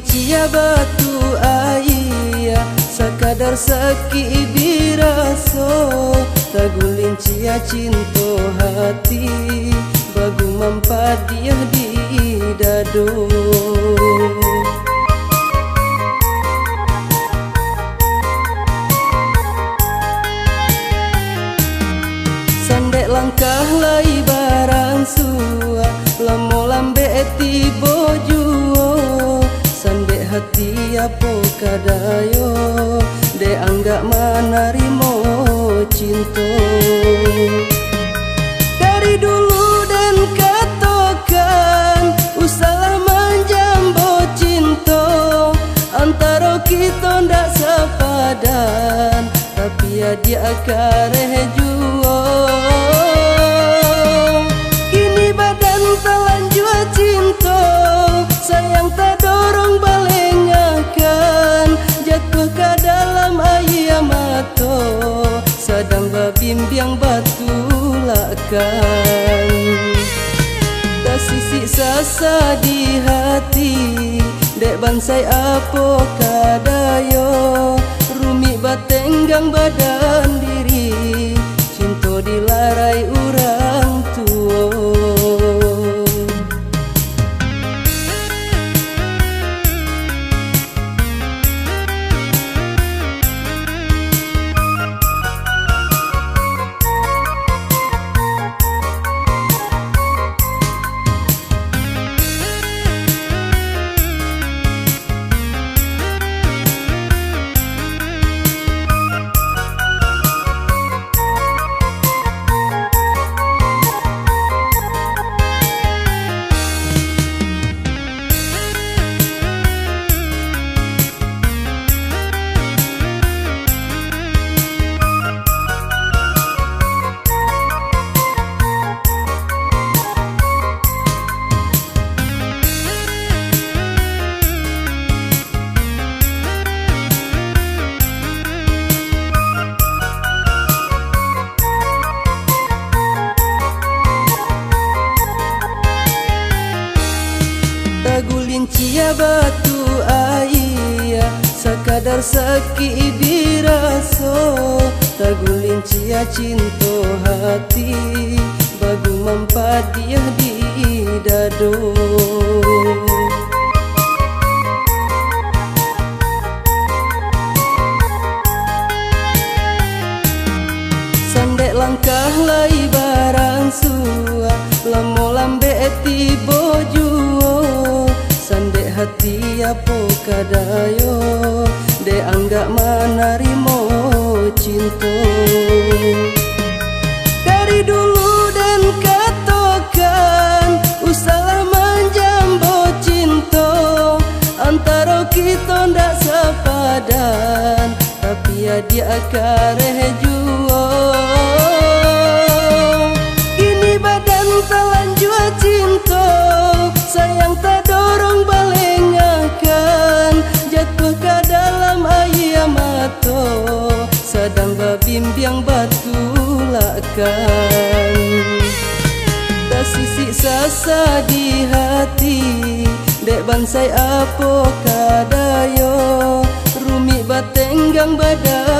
cia batu aia sakadar sakit biraso tagulin cia cinta hati bagu mampadiah di dado. Sandek langkah lai barang sua lamo lambe eti bojuo sandek hati apo kadayo de anggak manarimo cinta. Dari dulu dan katokan usaha menjambo cinta antara kita ndak sepadan tapi ya dia kareh juo. Kini badan telanjur cinta sayang tak dorong balengakan jatuh ke dalam air mata sedang babimbiang batu lakan. Tak sisi sasa di hati dek bansai apa kadayo rumi batenggang badan diri cinta dilarai orang tua. Tagulin cia batu aia sakadar sakit biraso tagulin cia cinta hati bagu mampadiah di dado. Sandek langkah lai barang sua lamo lambe eti bojuo sandek hati apo kadayo de anggak manarimo cinta. Dari dulu dan katokan usaha menjambo cinta antara kita ndak sepadan tapi ya dia kareh juo. Kini badan telanjur cinta sayang tak dorong balengakan jatuh ke dalam air mata sedang babimbiang batu lakan. Tak sisi sasa di hati dek bansai apa kadayo rumi batenggang badan